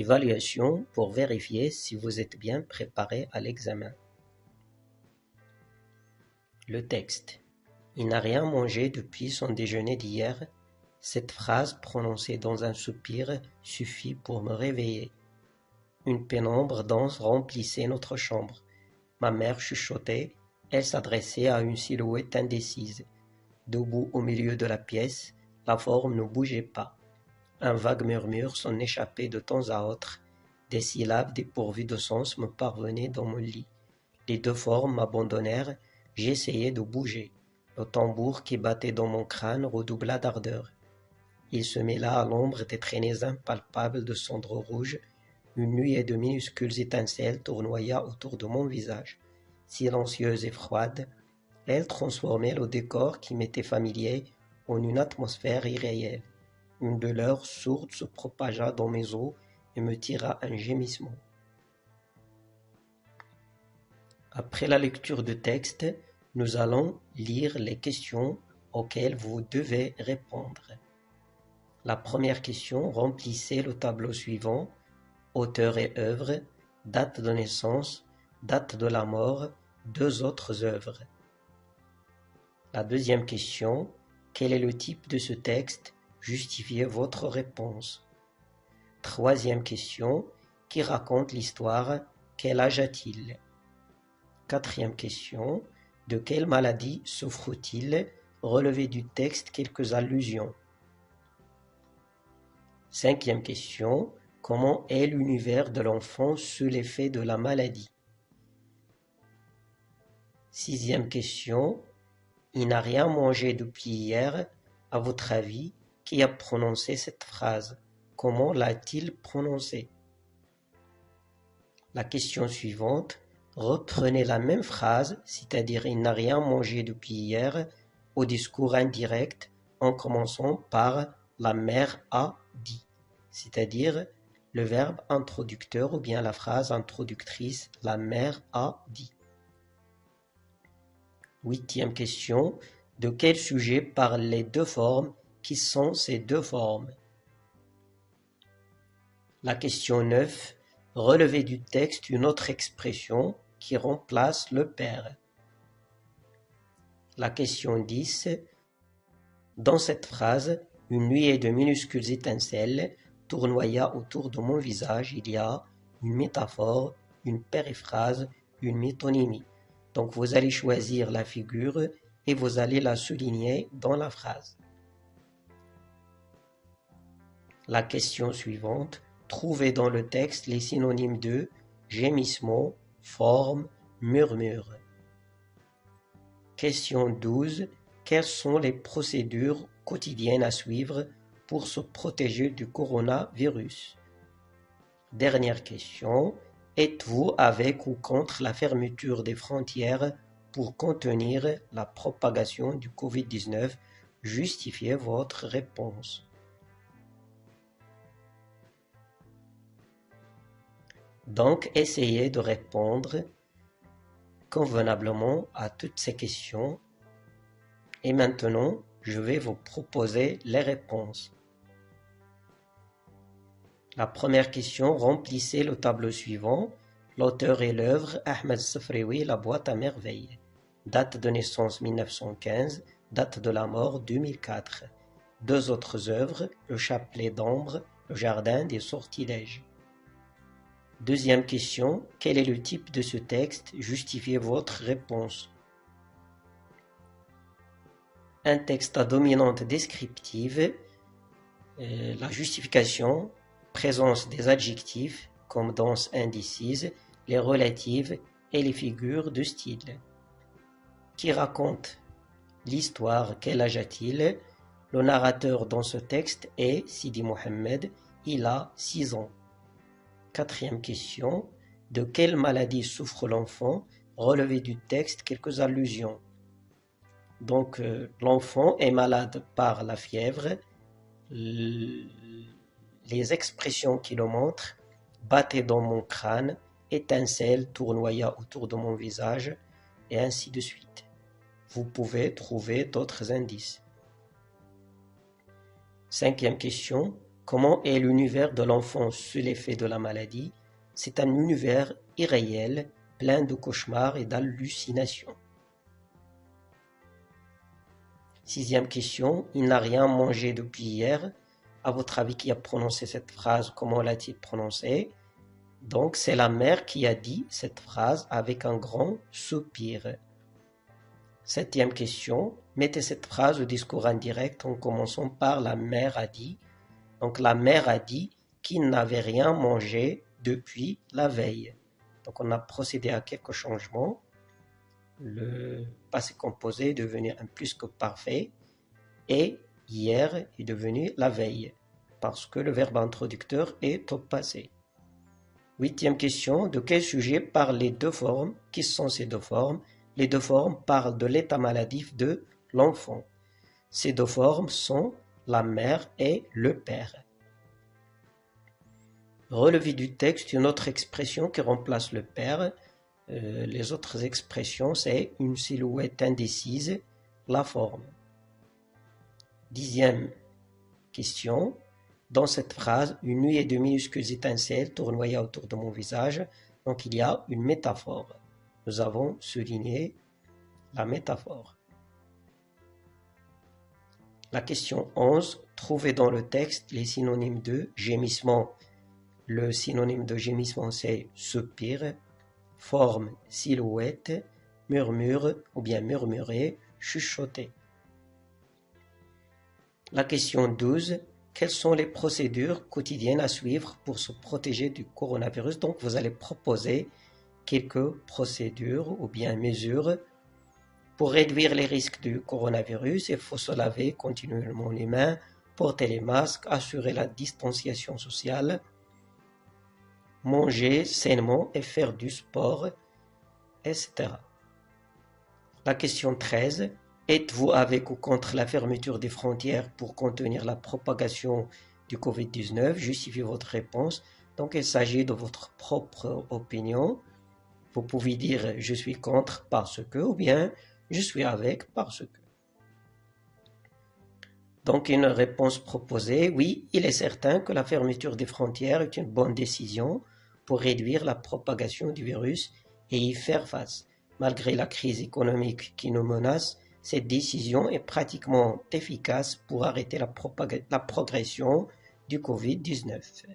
évaluation pour vérifier si vous êtes bien préparé à l'examen. Le texte. Il n'a rien mangé depuis son déjeuner d'hier. Cette phrase prononcée dans un soupir suffit pour me réveiller. Une pénombre dense remplissait notre chambre. Ma mère chuchotait, elle s'adressait à une silhouette indécise. Debout au milieu de la pièce, la forme ne bougeait pas. Un vague murmure s'en échappait de temps à autre. Des syllabes dépourvues de sens me parvenaient dans mon lit. Les deux formes m'abandonnèrent, j'essayai de bouger. Le tambour qui battait dans mon crâne redoubla d'ardeur. Il se mêla à l'ombre des traînées impalpables de cendres rouges. Une nuée de minuscules étincelles tournoya autour de mon visage. Silencieuse et froide, elle transformait le décor qui m'était familier en une atmosphère irréelle. Une douleur sourde se propagea dans mes os et me tira un gémissement. Après la lecture du texte, nous allons lire les questions auxquelles vous devez répondre. La première question, remplissez le tableau suivant: auteur et œuvre, date de naissance, date de la mort, deux autres œuvres. La deuxième question, quel est le type de ce texte? Justifiez votre réponse. Troisième question, qui raconte l'histoire? Quel âge a-t-il? Quatrième question, de quelle maladie souffre-t-il? Relevez du texte quelques allusions. Cinquième question, comment est l'univers de l'enfant sous l'effet de la maladie? Sixième question, il n'a rien mangé depuis hier. À votre avis, qui a prononcé cette phrase? Comment l'a-t-il prononcée? La question suivante, reprenez la même phrase, c'est-à-dire il n'a rien mangé depuis hier, au discours indirect en commençant par la mère a dit, c'est-à-dire le verbe introducteur ou bien la phrase introductrice la mère a dit. Huitième question, de quel sujet parlent les deux formes? Qui sont ces deux formes? La question 9, relevez du texte une autre expression qui remplace le père. La question 10, dans cette phrase, une nuée de minuscules étincelles tournoya autour de mon visage. Il y a une métaphore, une périphrase, une métonymie. Donc vous allez choisir la figure et vous allez la souligner dans la phrase. La question suivante, trouvez dans le texte les synonymes de gémissement, forme, murmure. Question 12, quelles sont les procédures quotidiennes à suivre pour se protéger du coronavirus? Dernière question, êtes-vous avec ou contre la fermeture des frontières pour contenir la propagation du Covid-19? Justifiez votre réponse. Donc, essayez de répondre convenablement à toutes ces questions. Et maintenant, je vais vous proposer les réponses. La première question, remplissez le tableau suivant. L'auteur et l'œuvre, Ahmed Safraoui, La boîte à merveilles. Date de naissance 1915, date de la mort 2004. Deux autres œuvres, Le chapelet d'ombre, Le jardin des sortilèges. Deuxième question, quel est le type de ce texte? Justifiez votre réponse. Un texte à dominante descriptive. La justification, présence des adjectifs comme dans indécise, les relatives et les figures de style. Qui raconte l'histoire? Quel âge a-t-il? Le narrateur dans ce texte est Sidi Mohamed, il a 6 ans. Quatrième question, de quelle maladie souffre l'enfant? Relevez du texte quelques allusions. Donc l'enfant est malade par la fièvre, les expressions qui le montrent, battait dans mon crâne, étincelle tournoya autour de mon visage, et ainsi de suite. Vous pouvez trouver d'autres indices. Cinquième question, Comment est l'univers de l'enfant sous l'effet de la maladie? C'est un univers irréel, plein de cauchemars et d'hallucinations. 6e question, il n'a rien mangé depuis hier. À votre avis, qui a prononcé cette phrase? Comment l'a-t-il prononcée? Donc, c'est la mère qui a dit cette phrase avec un grand soupir. 7e question, mettez cette phrase au discours indirect en commençant par la mère a dit. Donc, la mère a dit qu'il n'avait rien mangé depuis la veille. Donc, on a procédé à quelques changements. Le passé composé est devenu un plus que parfait et hier est devenu la veille parce que le verbe introducteur est au passé. 8e question, de quel sujet parlent les deux formes? Qui sont ces deux formes? Les deux formes parlent de l'état maladif de l'enfant. Ces deux formes sont la mère et le père. Relevé du texte, une autre expression qui remplace le père. Les autres expressions, c'est une silhouette indécise, la forme. 10e question. Dans cette phrase, une nuée de minuscules étincelles tournoyaient autour de mon visage. Donc il y a une métaphore. Nous avons souligné la métaphore. La question 11. Trouvez dans le texte les synonymes de gémissement. Le synonyme de gémissement, c'est soupir, forme, silhouette, murmure ou bien murmurer, chuchoter. La question 12. Quelles sont les procédures quotidiennes à suivre pour se protéger du coronavirus? Donc, vous allez proposer quelques procédures ou bien mesures pour réduire les risques du coronavirus. Il faut se laver continuellement les mains, porter les masques, assurer la distanciation sociale, manger sainement et faire du sport, etc. La question 13. Êtes-vous avec ou contre la fermeture des frontières pour contenir la propagation du Covid-19? Justifiez votre réponse. Donc, il s'agit de votre propre opinion. Vous pouvez dire « je suis contre parce que » ou bien « je suis avec parce que ». Donc, une réponse proposée, oui, il est certain que la fermeture des frontières est une bonne décision pour réduire la propagation du virus et y faire face. Malgré la crise économique qui nous menace, cette décision est pratiquement efficace pour arrêter la progression du Covid-19.